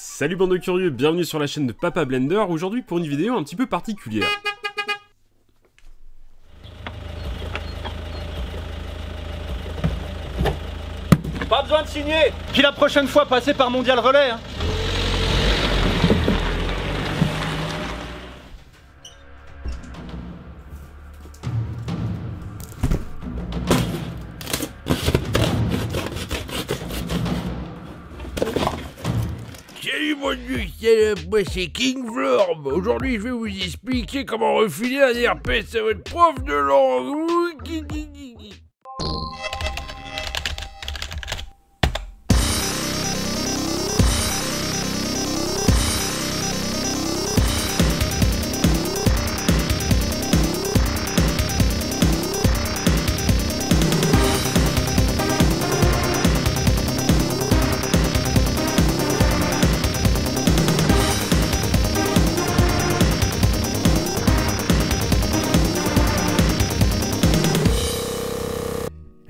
Salut bande de curieux, bienvenue sur la chaîne de Papa Blender, aujourd'hui pour une vidéo un petit peu particulière. Pas besoin de signer. Puis la prochaine fois, passez par Mondial Relais. Hein. Salut mon dieu, moi c'est King Florb. Aujourd'hui je vais vous expliquer comment refiler un herpès à votre prof de langue.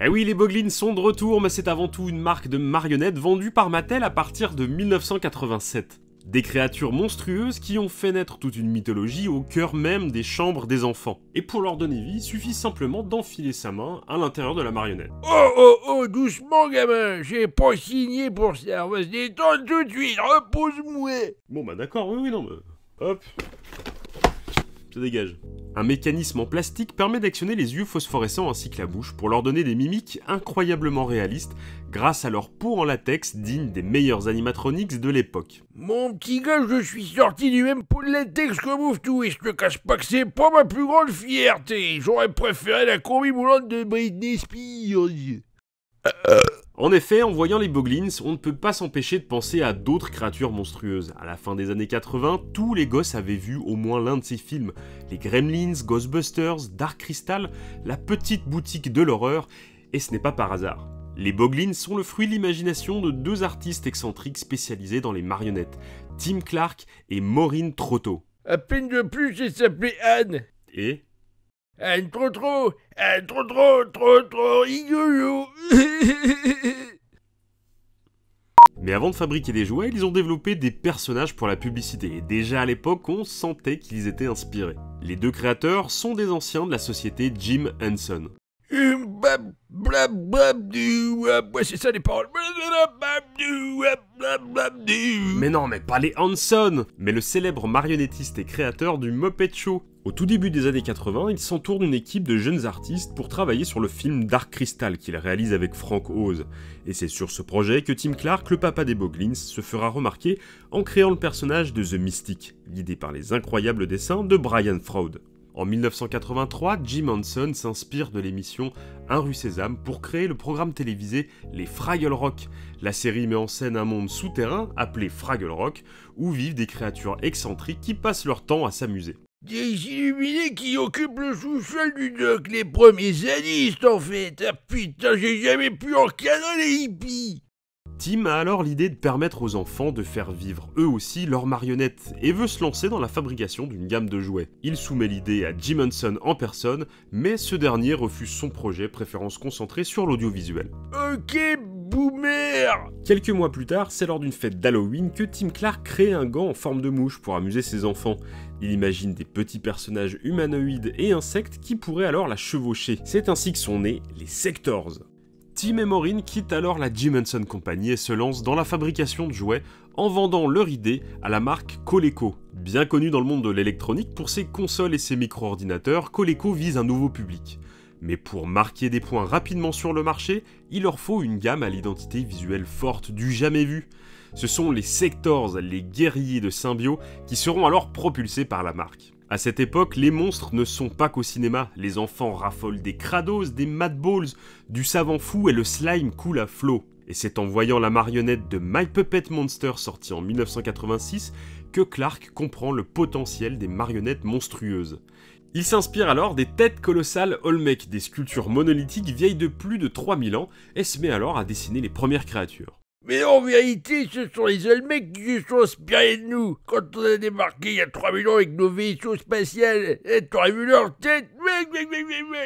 Eh oui, les Boglins sont de retour, mais c'est avant tout une marque de marionnettes vendue par Mattel à partir de 1987. Des créatures monstrueuses qui ont fait naître toute une mythologie au cœur même des chambres des enfants. Et pour leur donner vie, il suffit simplement d'enfiler sa main à l'intérieur de la marionnette. Oh, doucement gamin, j'ai pas signé pour ça, on va se détendre tout de suite, repose-moi. Bon bah d'accord, oui, non mais... Hop. Ça dégage. Un mécanisme en plastique permet d'actionner les yeux phosphorescents ainsi que la bouche pour leur donner des mimiques incroyablement réalistes grâce à leur peau en latex digne des meilleurs animatronics de l'époque. Mon petit gars, je suis sorti du même pot de latex que Mouftou et je te cache pas que c'est pas ma plus grande fierté. J'aurais préféré la combi moulante de Britney Spears. En effet, en voyant les Boglins, on ne peut pas s'empêcher de penser à d'autres créatures monstrueuses. À la fin des années 80, tous les gosses avaient vu au moins l'un de ces films. Les Gremlins, Ghostbusters, Dark Crystal, la petite boutique de l'horreur, et ce n'est pas par hasard. Les Boglins sont le fruit de l'imagination de deux artistes excentriques spécialisés dans les marionnettes, Tim Clark et Maureen Trotto. À peine de plus, elle s'appelait Anne. Et Anne trop, rigolo. Mais avant de fabriquer des jouets, ils ont développé des personnages pour la publicité, et déjà à l'époque, on sentait qu'ils étaient inspirés. Les deux créateurs sont des anciens de la société Jim Henson. Ouais, c'est ça les paroles. Mais non, mais pas les Henson, mais le célèbre marionnettiste et créateur du Muppet Show. Au tout début des années 80, il s'entoure d'une équipe de jeunes artistes pour travailler sur le film Dark Crystal qu'il réalise avec Frank Oz. Et c'est sur ce projet que Tim Clark, le papa des Boglins, se fera remarquer en créant le personnage de The Mystic, guidé par les incroyables dessins de Brian Froud. En 1983, Jim Henson s'inspire de l'émission Un rue Sésame pour créer le programme télévisé Les Fraggle Rock. La série met en scène un monde souterrain appelé Fraggle Rock, où vivent des créatures excentriques qui passent leur temps à s'amuser. Des illuminés qui occupent le sous-sol du doc, les premiers sadistes en fait. Ah putain, j'ai jamais pu encadrer les hippies. Tim a alors l'idée de permettre aux enfants de faire vivre eux aussi leurs marionnettes et veut se lancer dans la fabrication d'une gamme de jouets. Il soumet l'idée à Jim Henson en personne, mais ce dernier refuse son projet, préférant se concentrer sur l'audiovisuel. Ok, boomer. Quelques mois plus tard, c'est lors d'une fête d'Halloween que Tim Clark crée un gant en forme de mouche pour amuser ses enfants. Il imagine des petits personnages humanoïdes et insectes qui pourraient alors la chevaucher. C'est ainsi que sont nés les Sectors. Tim et Maureen quittent alors la Jim Henson Company et se lancent dans la fabrication de jouets en vendant leur idée à la marque Coleco. Bien connue dans le monde de l'électronique pour ses consoles et ses micro-ordinateurs, Coleco vise un nouveau public. Mais pour marquer des points rapidement sur le marché, il leur faut une gamme à l'identité visuelle forte du jamais vu. Ce sont les Sectors, les guerriers de Symbio, qui seront alors propulsés par la marque. À cette époque, les monstres ne sont pas qu'au cinéma, les enfants raffolent des Kratos, des Mad Balls, du savant fou et le slime coule à flot. Et c'est en voyant la marionnette de My Puppet Monster sortie en 1986 que Clark comprend le potentiel des marionnettes monstrueuses. Il s'inspire alors des têtes colossales Olmec, des sculptures monolithiques vieilles de plus de 3000 ans, et se met alors à dessiner les premières créatures. Mais en vérité, ce sont les Olmecs qui se sont inspirés de nous. Quand on a débarqué il y a 3000 ans avec nos vaisseaux spatials, t'aurais vu leur tête, mais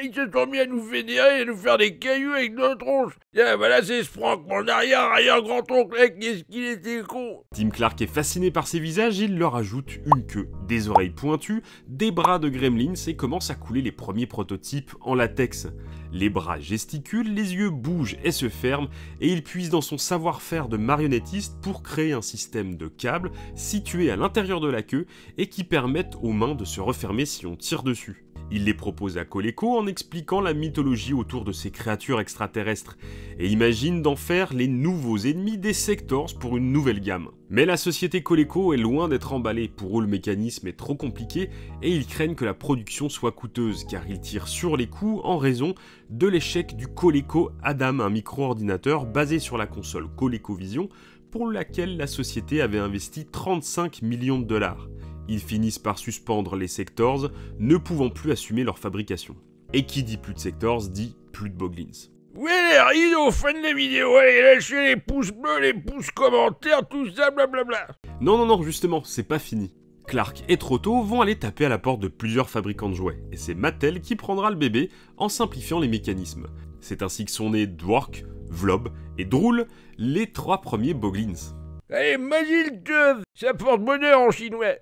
Ils se sont mis à nous vénérer et à nous faire des cailloux avec nos tronches. Tiens, voilà, c'est Franck, mon arrière-grand-oncle, qu'est-ce qu'il était con. Tim Clark est fasciné par ces visages, il leur ajoute une queue, des oreilles pointues, des bras de gremlins et commence à couler les premiers prototypes en latex. Les bras gesticulent, les yeux bougent et se ferment, et il puise dans son savoir-faire de marionnettiste pour créer un système de câbles situés à l'intérieur de la queue et qui permettent aux mains de se refermer si on tire dessus. Il les propose à Coleco en expliquant la mythologie autour de ces créatures extraterrestres, et imagine d'en faire les nouveaux ennemis des Sectors pour une nouvelle gamme. Mais la société Coleco est loin d'être emballée, pour eux le mécanisme est trop compliqué, et ils craignent que la production soit coûteuse, car ils tirent sur les coûts en raison de l'échec du Coleco Adam, un micro-ordinateur basé sur la console ColecoVision, pour laquelle la société avait investi 35 millions de dollars. Ils finissent par suspendre les Sectors, ne pouvant plus assumer leur fabrication. Et qui dit plus de Sectors dit plus de Boglins. Ouais les rideaux, fans de la vidéo, allez lâchez les pouces bleus, les pouces commentaires, tout ça, blablabla. Non, justement, c'est pas fini. Clark et Trotto vont aller taper à la porte de plusieurs fabricants de jouets, et c'est Mattel qui prendra le bébé en simplifiant les mécanismes. C'est ainsi que sont nés Dwork, Vlob et Drool, les 3 premiers Boglins. Allez, Mazil Tov, ça porte bonheur en chinois.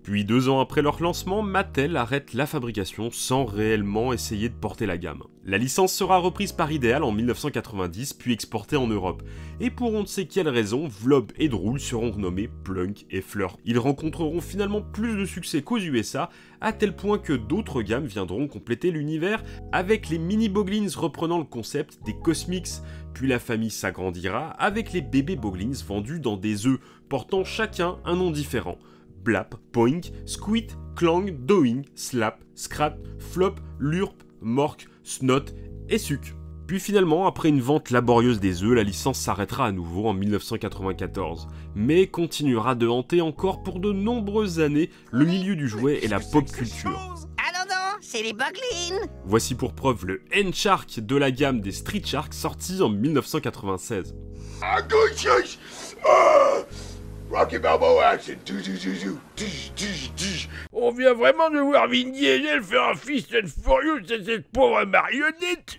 Puis 2 ans après leur lancement, Mattel arrête la fabrication sans réellement essayer de porter la gamme. La licence sera reprise par Ideal en 1990 puis exportée en Europe. Et pour on ne sait quelle raison, Vlob et Drool seront renommés Plunk et Fleur. Ils rencontreront finalement plus de succès qu'aux USA, à tel point que d'autres gammes viendront compléter l'univers, avec les mini Boglins reprenant le concept des Cosmics. Puis la famille s'agrandira avec les bébés Boglins vendus dans des œufs, portant chacun un nom différent. Blap, Poink, Squeak, Clang, Doing, Slap, Scrat, Flop, Lurp, Mork, Snot et Suc. Puis finalement, après une vente laborieuse des œufs, la licence s'arrêtera à nouveau en 1994, mais continuera de hanter encore pour de nombreuses années le milieu du jouet et la pop culture. Ah non, c'est les Boglins. Voici pour preuve le N-Shark de la gamme des Street Shark sorti en 1996. Rocky Balboa action. On vient vraiment de voir Vin Diesel faire un Fist and Furious de cette pauvre marionnette.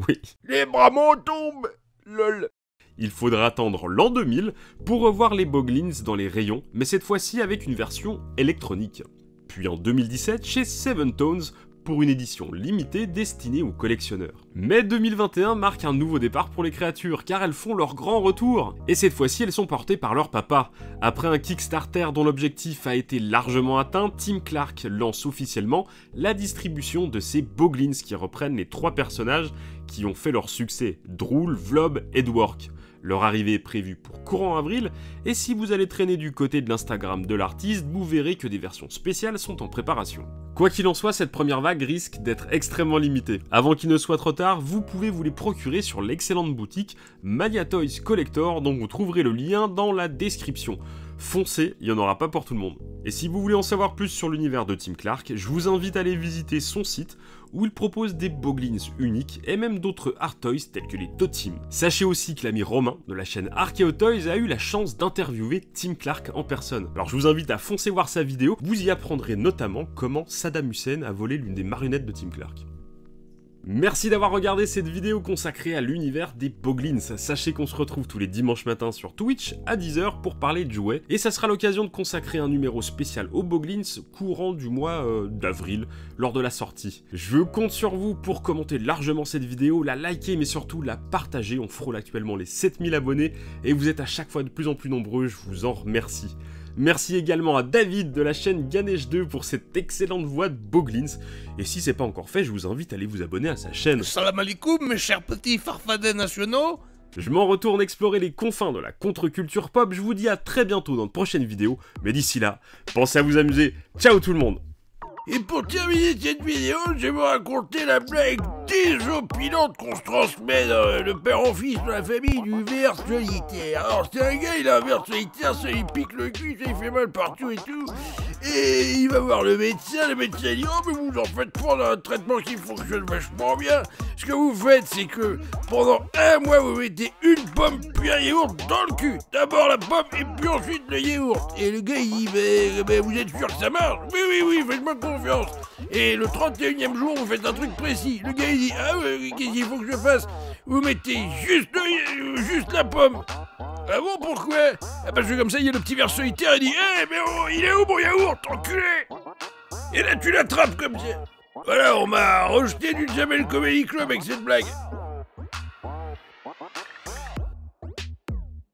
Oui. Les bras m'en tombent. Lol. Il faudra attendre l'an 2000 pour revoir les Boglins dans les rayons, mais cette fois-ci avec une version électronique. Puis en 2017 chez Seven Tones pour une édition limitée destinée aux collectionneurs. Mais 2021 marque un nouveau départ pour les créatures, car elles font leur grand retour. Et cette fois-ci, elles sont portées par leur papa. Après un Kickstarter dont l'objectif a été largement atteint, Tim Clark lance officiellement la distribution de ces Boglins qui reprennent les 3 personnages qui ont fait leur succès, Drool, Vlob et Dwork. Leur arrivée est prévue pour courant avril, et si vous allez traîner du côté de l'Instagram de l'artiste, vous verrez que des versions spéciales sont en préparation. Quoi qu'il en soit, cette première vague risque d'être extrêmement limitée. Avant qu'il ne soit trop tard, vous pouvez vous les procurer sur l'excellente boutique Mania Toys Collector, dont vous trouverez le lien dans la description. Foncez, il n'y en aura pas pour tout le monde. Et si vous voulez en savoir plus sur l'univers de Tim Clark, je vous invite à aller visiter son site où il propose des Boglins uniques et même d'autres art toys tels que les Totems. Sachez aussi que l'ami Romain de la chaîne Archeo Toys a eu la chance d'interviewer Tim Clark en personne. Alors je vous invite à foncer voir sa vidéo, vous y apprendrez notamment comment Saddam Hussein a volé l'une des marionnettes de Tim Clark. Merci d'avoir regardé cette vidéo consacrée à l'univers des Boglins. Sachez qu'on se retrouve tous les dimanches matins sur Twitch à 10h pour parler de jouets, et ça sera l'occasion de consacrer un numéro spécial aux Boglins courant du mois d'avril, lors de la sortie. Je compte sur vous pour commenter largement cette vidéo, la liker mais surtout la partager. On frôle actuellement les 7000 abonnés et vous êtes à chaque fois de plus en plus nombreux, je vous en remercie. Merci également à David de la chaîne Ganesh2 pour cette excellente voix de Boglins. Et si c'est pas encore fait, je vous invite à aller vous abonner à sa chaîne. Salam alaikum mes chers petits farfadets nationaux. Je m'en retourne explorer les confins de la contre-culture pop. Je vous dis à très bientôt dans de prochaines vidéos. Mais d'ici là, pensez à vous amuser. Ciao tout le monde! Et pour terminer cette vidéo, je vais vous raconter la blague désopilante qu'on se transmet de père en fils de la famille du ver solitaire. Alors c'est un gars, il a un ver solitaire, ça lui pique le cul, ça lui fait mal partout et tout. Et il va voir le médecin dit « Oh, mais vous en faites prendre un traitement qui fonctionne vachement bien. Ce que vous faites, c'est que pendant un mois, vous mettez une pomme puis un yaourt dans le cul. D'abord la pomme et puis ensuite le yaourt. » Et le gars, il dit « vous êtes sûr que ça marche ? » Oui, faites-moi confiance. Et le 31e jour, vous faites un truc précis. Le gars, il dit « Ah ouais, qu'est-ce qu'il faut que je fasse ? Vous mettez juste la pomme. » Ah bon, pourquoi? Ah parce que comme ça, il y a le petit ver solitaire, il dit « Eh, mais oh, il est où mon yaourt, enculé ?» Et là, tu l'attrapes comme ça. Voilà, on m'a rejeté du Jamel Comedy Club avec cette blague.